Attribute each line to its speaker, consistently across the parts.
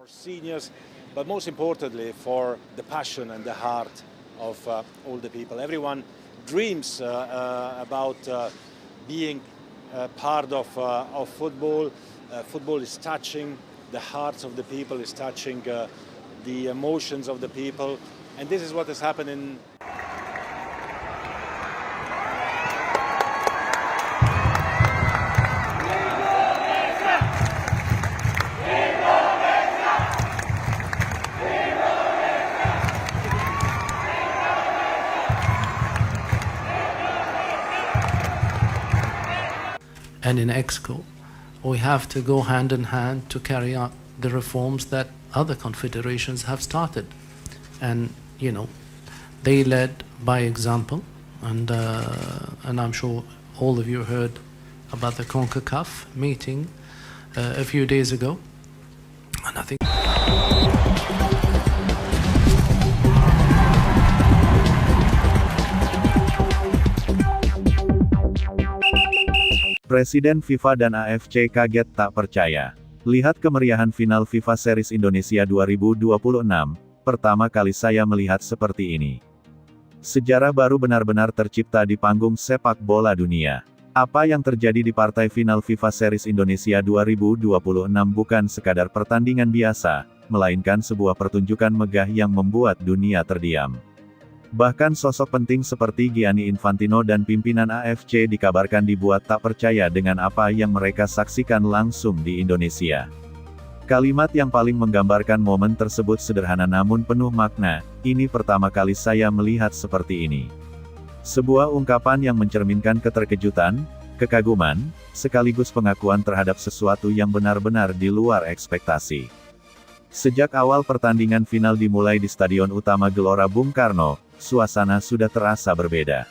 Speaker 1: seniors, but most importantly for the passion and the heart of all the people. Everyone dreams about being part of football. Football is touching the hearts of the people, is touching the emotions of the people, and this is what has happened in.
Speaker 2: And in EXCO, we have to go hand in hand to carry out the reforms that other confederations have started. And, you know, they led by example, and I'm sure all of you heard about the CONCACAF meeting a few days ago. And I think
Speaker 3: Presiden FIFA dan AFC kaget tak percaya. Lihat kemeriahan final FIFA Series Indonesia 2026, pertama kali saya melihat seperti ini. Sejarah baru benar-benar tercipta di panggung sepak bola dunia. Apa yang terjadi di partai final FIFA Series Indonesia 2026 bukan sekadar pertandingan biasa, melainkan sebuah pertunjukan megah yang membuat dunia terdiam. Bahkan sosok penting seperti Gianni Infantino dan pimpinan AFC dikabarkan dibuat tak percaya dengan apa yang mereka saksikan langsung di Indonesia. Kalimat yang paling menggambarkan momen tersebut sederhana namun penuh makna, "Ini pertama kali saya melihat seperti ini." Sebuah ungkapan yang mencerminkan keterkejutan, kekaguman, sekaligus pengakuan terhadap sesuatu yang benar-benar di luar ekspektasi. Sejak awal pertandingan final dimulai di Stadion Utama Gelora Bung Karno, suasana sudah terasa berbeda.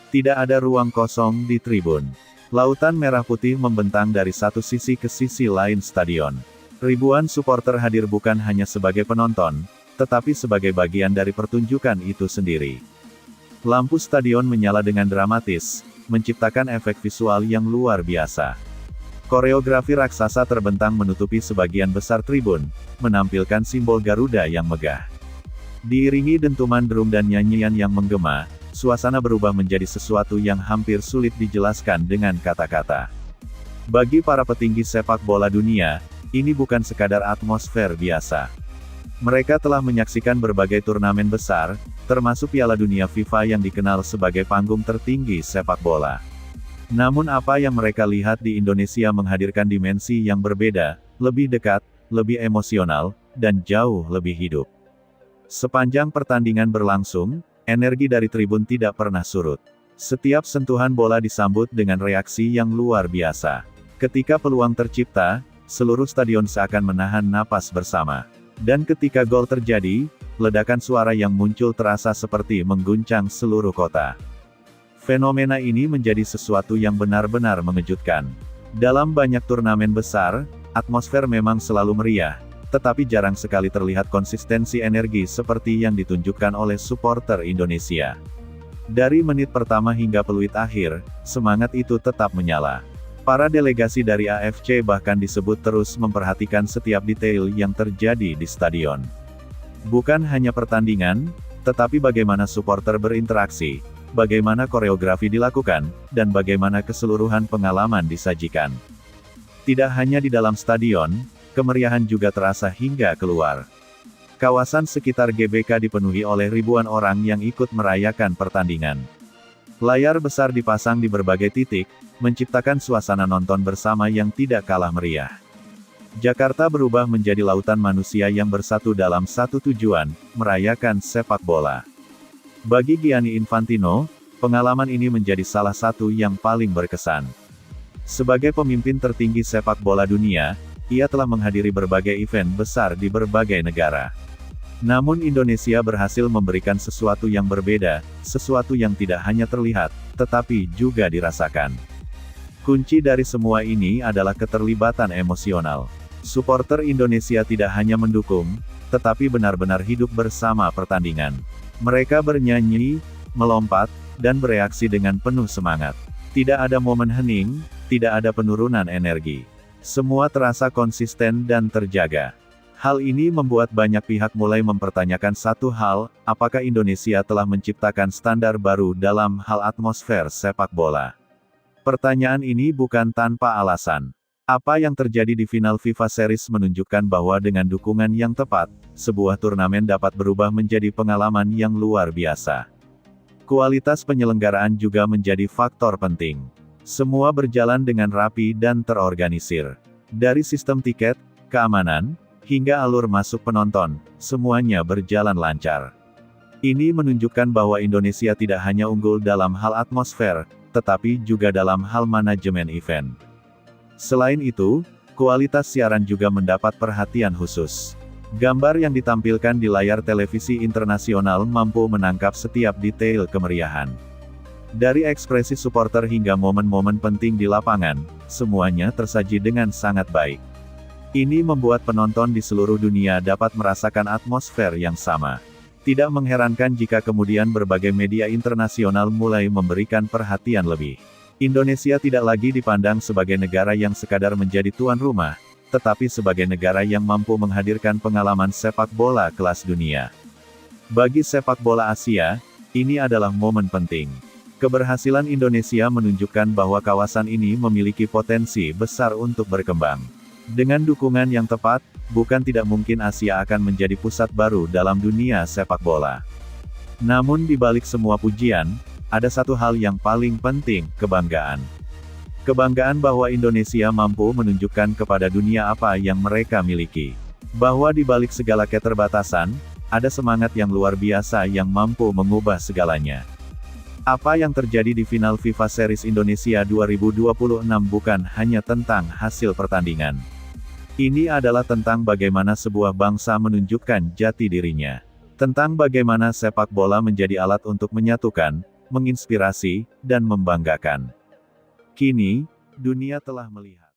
Speaker 3: Tidak ada ruang kosong di tribun. Lautan merah putih membentang dari satu sisi ke sisi lain stadion. Ribuan supporter hadir bukan hanya sebagai penonton, tetapi sebagai bagian dari pertunjukan itu sendiri. Lampu stadion menyala dengan dramatis, menciptakan efek visual yang luar biasa. Koreografi raksasa terbentang menutupi sebagian besar tribun, menampilkan simbol Garuda yang megah. Diiringi dentuman drum dan nyanyian yang menggema, suasana berubah menjadi sesuatu yang hampir sulit dijelaskan dengan kata-kata. Bagi para petinggi sepak bola dunia, ini bukan sekadar atmosfer biasa. Mereka telah menyaksikan berbagai turnamen besar, termasuk Piala Dunia FIFA yang dikenal sebagai panggung tertinggi sepak bola. Namun apa yang mereka lihat di Indonesia menghadirkan dimensi yang berbeda, lebih dekat, lebih emosional, dan jauh lebih hidup. Sepanjang pertandingan berlangsung, energi dari tribun tidak pernah surut. Setiap sentuhan bola disambut dengan reaksi yang luar biasa. Ketika peluang tercipta, seluruh stadion seakan menahan napas bersama. Dan ketika gol terjadi, ledakan suara yang muncul terasa seperti mengguncang seluruh kota. Fenomena ini menjadi sesuatu yang benar-benar mengejutkan. Dalam banyak turnamen besar, atmosfer memang selalu meriah, tetapi jarang sekali terlihat konsistensi energi seperti yang ditunjukkan oleh supporter Indonesia. Dari menit pertama hingga peluit akhir, semangat itu tetap menyala. Para delegasi dari AFC bahkan disebut terus memperhatikan setiap detail yang terjadi di stadion. Bukan hanya pertandingan, tetapi bagaimana supporter berinteraksi, bagaimana koreografi dilakukan, dan bagaimana keseluruhan pengalaman disajikan. Tidak hanya di dalam stadion, kemeriahan juga terasa hingga keluar. Kawasan sekitar GBK dipenuhi oleh ribuan orang yang ikut merayakan pertandingan. Layar besar dipasang di berbagai titik, menciptakan suasana nonton bersama yang tidak kalah meriah. Jakarta berubah menjadi lautan manusia yang bersatu dalam satu tujuan, merayakan sepak bola. Bagi Gianni Infantino, pengalaman ini menjadi salah satu yang paling berkesan. Sebagai pemimpin tertinggi sepak bola dunia, ia telah menghadiri berbagai event besar di berbagai negara. Namun Indonesia berhasil memberikan sesuatu yang berbeda, sesuatu yang tidak hanya terlihat, tetapi juga dirasakan. Kunci dari semua ini adalah keterlibatan emosional. Supporter Indonesia tidak hanya mendukung, tetapi benar-benar hidup bersama pertandingan. Mereka bernyanyi, melompat, dan bereaksi dengan penuh semangat. Tidak ada momen hening, tidak ada penurunan energi. Semua terasa konsisten dan terjaga. Hal ini membuat banyak pihak mulai mempertanyakan satu hal, apakah Indonesia telah menciptakan standar baru dalam hal atmosfer sepak bola? Pertanyaan ini bukan tanpa alasan. Apa yang terjadi di final FIFA Series menunjukkan bahwa dengan dukungan yang tepat, sebuah turnamen dapat berubah menjadi pengalaman yang luar biasa. Kualitas penyelenggaraan juga menjadi faktor penting. Semua berjalan dengan rapi dan terorganisir. Dari sistem tiket, keamanan, hingga alur masuk penonton, semuanya berjalan lancar. Ini menunjukkan bahwa Indonesia tidak hanya unggul dalam hal atmosfer, tetapi juga dalam hal manajemen event. Selain itu, kualitas siaran juga mendapat perhatian khusus. Gambar yang ditampilkan di layar televisi internasional mampu menangkap setiap detail kemeriahan. Dari ekspresi supporter hingga momen-momen penting di lapangan, semuanya tersaji dengan sangat baik. Ini membuat penonton di seluruh dunia dapat merasakan atmosfer yang sama. Tidak mengherankan jika kemudian berbagai media internasional mulai memberikan perhatian lebih. Indonesia tidak lagi dipandang sebagai negara yang sekadar menjadi tuan rumah, tetapi sebagai negara yang mampu menghadirkan pengalaman sepak bola kelas dunia. Bagi sepak bola Asia, ini adalah momen penting. Keberhasilan Indonesia menunjukkan bahwa kawasan ini memiliki potensi besar untuk berkembang. Dengan dukungan yang tepat, bukan tidak mungkin Asia akan menjadi pusat baru dalam dunia sepak bola. Namun di balik semua pujian, ada satu hal yang paling penting, kebanggaan. Kebanggaan bahwa Indonesia mampu menunjukkan kepada dunia apa yang mereka miliki. Bahwa di balik segala keterbatasan, ada semangat yang luar biasa yang mampu mengubah segalanya. Apa yang terjadi di final FIFA Series Indonesia 2026 bukan hanya tentang hasil pertandingan. Ini adalah tentang bagaimana sebuah bangsa menunjukkan jati dirinya. Tentang bagaimana sepak bola menjadi alat untuk menyatukan, menginspirasi, dan membanggakan. Kini, dunia telah melihat.